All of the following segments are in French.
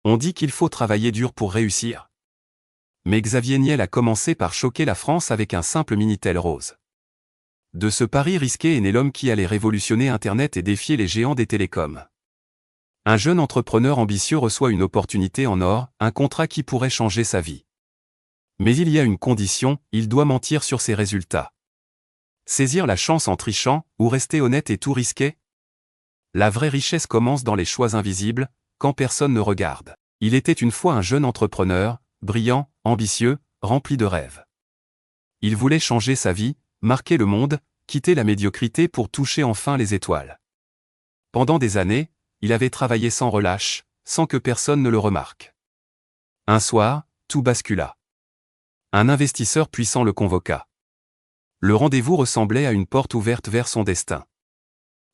On dit qu'il faut travailler dur pour réussir. Mais Xavier Niel a commencé par choquer la France avec un simple Minitel rose. De ce pari risqué est né l'homme qui allait révolutionner Internet et défier les géants des télécoms. Un jeune entrepreneur ambitieux reçoit une opportunité en or, un contrat qui pourrait changer sa vie. Mais il y a une condition, il doit mentir sur ses résultats. Saisir la chance en trichant, ou rester honnête et tout risquer? La vraie richesse commence dans les choix invisibles, quand personne ne regarde. Il était une fois un jeune entrepreneur, brillant, ambitieux, rempli de rêves. Il voulait changer sa vie, marquer le monde, quitter la médiocrité pour toucher enfin les étoiles. Pendant des années, il avait travaillé sans relâche, sans que personne ne le remarque. Un soir, tout bascula. Un investisseur puissant le convoqua. Le rendez-vous ressemblait à une porte ouverte vers son destin.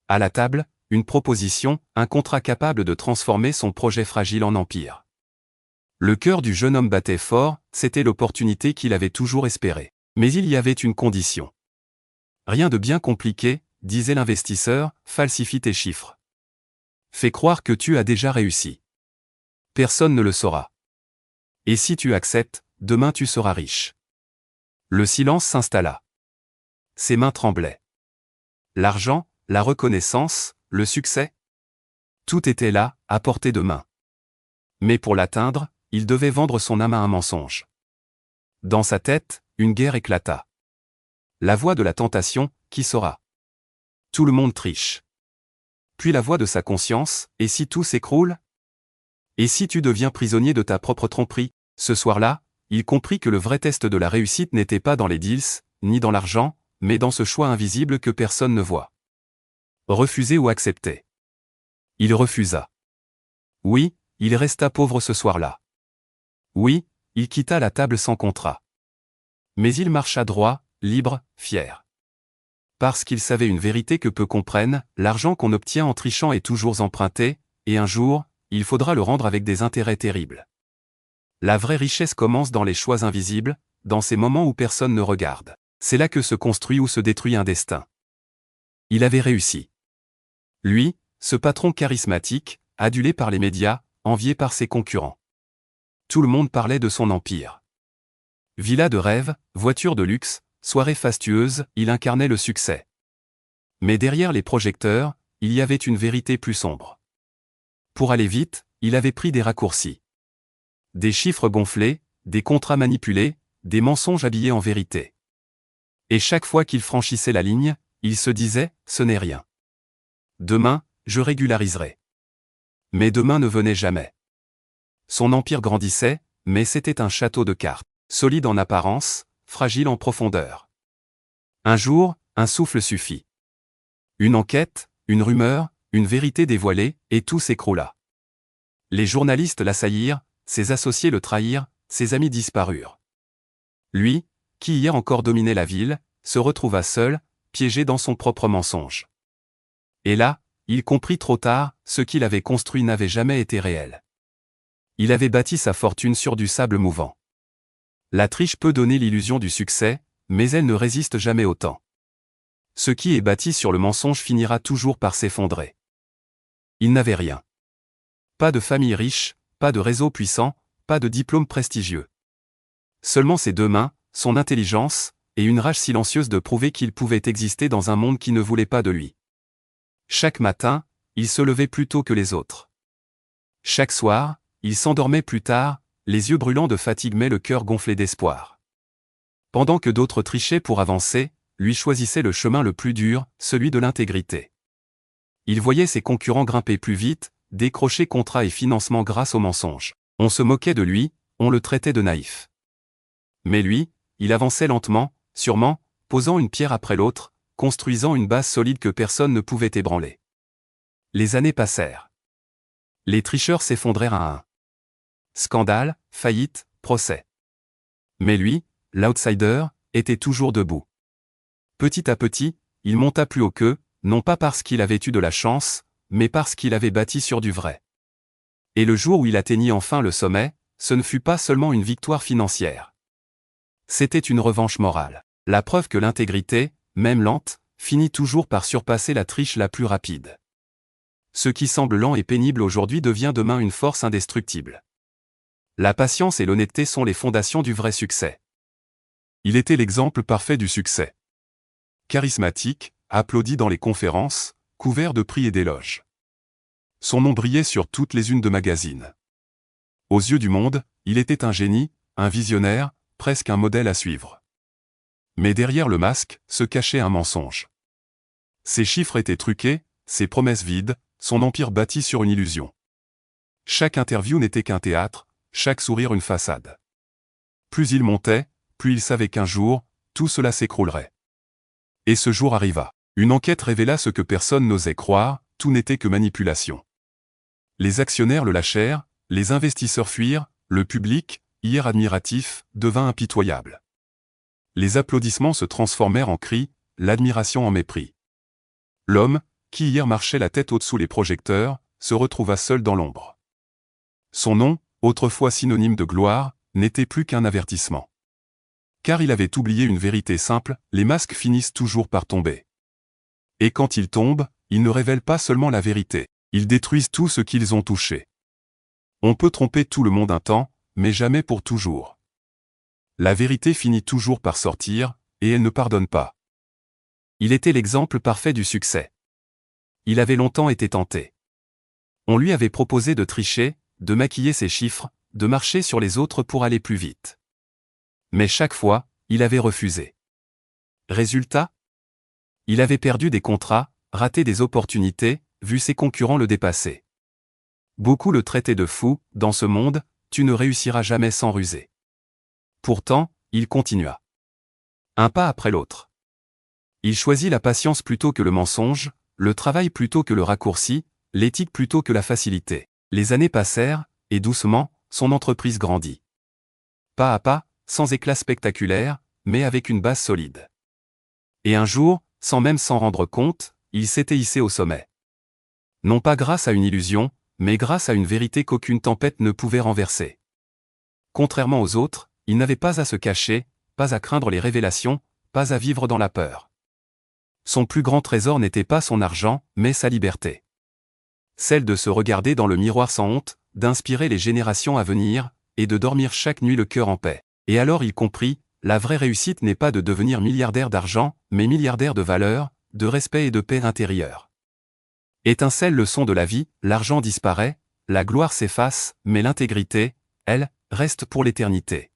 À la table, une proposition, un contrat capable de transformer son projet fragile en empire. Le cœur du jeune homme battait fort, c'était l'opportunité qu'il avait toujours espérée. Mais il y avait une condition. Rien de bien compliqué, disait l'investisseur, falsifie tes chiffres. Fais croire que tu as déjà réussi. Personne ne le saura. Et si tu acceptes, demain tu seras riche. Le silence s'installa. Ses mains tremblaient. L'argent, la reconnaissance, le succès. Tout était là, à portée de main. Mais pour l'atteindre, il devait vendre son âme à un mensonge. Dans sa tête, une guerre éclata. La voix de la tentation, qui saura? Tout le monde triche. Puis la voix de sa conscience, et si tout s'écroule? Et si tu deviens prisonnier de ta propre tromperie? Ce soir-là, il comprit que le vrai test de la réussite n'était pas dans les deals, ni dans l'argent, mais dans ce choix invisible que personne ne voit. Refuser ou accepter? Il refusa. Oui, il resta pauvre ce soir-là. Oui, il quitta la table sans contrat. Mais il marcha droit, libre, fier. Parce qu'il savait une vérité que peu comprennent, l'argent qu'on obtient en trichant est toujours emprunté, et un jour, il faudra le rendre avec des intérêts terribles. La vraie richesse commence dans les choix invisibles, dans ces moments où personne ne regarde. C'est là que se construit ou se détruit un destin. Il avait réussi. Lui, ce patron charismatique, adulé par les médias, envié par ses concurrents. Tout le monde parlait de son empire. Villa de rêve, voiture de luxe, soirée fastueuse, il incarnait le succès. Mais derrière les projecteurs, il y avait une vérité plus sombre. Pour aller vite, il avait pris des raccourcis. Des chiffres gonflés, des contrats manipulés, des mensonges habillés en vérité. Et chaque fois qu'il franchissait la ligne, il se disait, ce n'est rien. Demain, je régulariserai. Mais demain ne venait jamais. Son empire grandissait, mais c'était un château de cartes, solide en apparence, fragile en profondeur. Un jour, un souffle suffit. Une enquête, une rumeur, une vérité dévoilée, et tout s'écroula. Les journalistes l'assaillirent, ses associés le trahirent, ses amis disparurent. Lui, qui hier encore dominait la ville, se retrouva seul, piégé dans son propre mensonge. Et là, il comprit trop tard, ce qu'il avait construit n'avait jamais été réel. Il avait bâti sa fortune sur du sable mouvant. La triche peut donner l'illusion du succès, mais elle ne résiste jamais au temps. Ce qui est bâti sur le mensonge finira toujours par s'effondrer. Il n'avait rien. Pas de famille riche, pas de réseau puissant, pas de diplôme prestigieux. Seulement ses deux mains, son intelligence, et une rage silencieuse de prouver qu'il pouvait exister dans un monde qui ne voulait pas de lui. Chaque matin, il se levait plus tôt que les autres. Chaque soir, il s'endormait plus tard, les yeux brûlants de fatigue mais le cœur gonflé d'espoir. Pendant que d'autres trichaient pour avancer, lui choisissait le chemin le plus dur, celui de l'intégrité. Il voyait ses concurrents grimper plus vite, décrocher contrats et financements grâce aux mensonges. On se moquait de lui, on le traitait de naïf. Mais lui, il avançait lentement, sûrement, posant une pierre après l'autre, construisant une base solide que personne ne pouvait ébranler. Les années passèrent. Les tricheurs s'effondrèrent à un. Scandale, faillite, procès. Mais lui, l'outsider, était toujours debout. Petit à petit, il monta plus haut qu'eux, non pas parce qu'il avait eu de la chance, mais parce qu'il avait bâti sur du vrai. Et le jour où il atteignit enfin le sommet, ce ne fut pas seulement une victoire financière. C'était une revanche morale. La preuve que l'intégrité, même lente, finit toujours par surpasser la triche la plus rapide. Ce qui semble lent et pénible aujourd'hui devient demain une force indestructible. La patience et l'honnêteté sont les fondations du vrai succès. Il était l'exemple parfait du succès. Charismatique, applaudi dans les conférences, couvert de prix et d'éloges. Son nom brillait sur toutes les unes de magazines. Aux yeux du monde, il était un génie, un visionnaire, presque un modèle à suivre. Mais derrière le masque, se cachait un mensonge. Ses chiffres étaient truqués, ses promesses vides, son empire bâti sur une illusion. Chaque interview n'était qu'un théâtre, chaque sourire une façade. Plus il montait, plus il savait qu'un jour, tout cela s'écroulerait. Et ce jour arriva. Une enquête révéla ce que personne n'osait croire, tout n'était que manipulation. Les actionnaires le lâchèrent, les investisseurs fuirent, le public, hier admiratif, devint impitoyable. Les applaudissements se transformèrent en cris, l'admiration en mépris. L'homme, qui hier marchait la tête haute sous les projecteurs, se retrouva seul dans l'ombre. Son nom, autrefois synonyme de gloire, n'était plus qu'un avertissement. Car il avait oublié une vérité simple, les masques finissent toujours par tomber. Et quand ils tombent, ils ne révèlent pas seulement la vérité, ils détruisent tout ce qu'ils ont touché. On peut tromper tout le monde un temps, mais jamais pour toujours. La vérité finit toujours par sortir, et elle ne pardonne pas. Il était l'exemple parfait du succès. Il avait longtemps été tenté. On lui avait proposé de tricher, de maquiller ses chiffres, de marcher sur les autres pour aller plus vite. Mais chaque fois, il avait refusé. Résultat ? Il avait perdu des contrats, raté des opportunités, vu ses concurrents le dépasser. Beaucoup le traitaient de fou, dans ce monde, tu ne réussiras jamais sans ruser. Pourtant, il continua. Un pas après l'autre. Il choisit la patience plutôt que le mensonge, le travail plutôt que le raccourci, l'éthique plutôt que la facilité. Les années passèrent, et doucement, son entreprise grandit. Pas à pas, sans éclat spectaculaire, mais avec une base solide. Et un jour, sans même s'en rendre compte, il s'était hissé au sommet. Non pas grâce à une illusion, mais grâce à une vérité qu'aucune tempête ne pouvait renverser. Contrairement aux autres, il n'avait pas à se cacher, pas à craindre les révélations, pas à vivre dans la peur. Son plus grand trésor n'était pas son argent, mais sa liberté. Celle de se regarder dans le miroir sans honte, d'inspirer les générations à venir, et de dormir chaque nuit le cœur en paix. Et alors il comprit, la vraie réussite n'est pas de devenir milliardaire d'argent, mais milliardaire de valeur, de respect et de paix intérieure. Étincelle le son de la vie, l'argent disparaît, la gloire s'efface, mais l'intégrité, elle, reste pour l'éternité.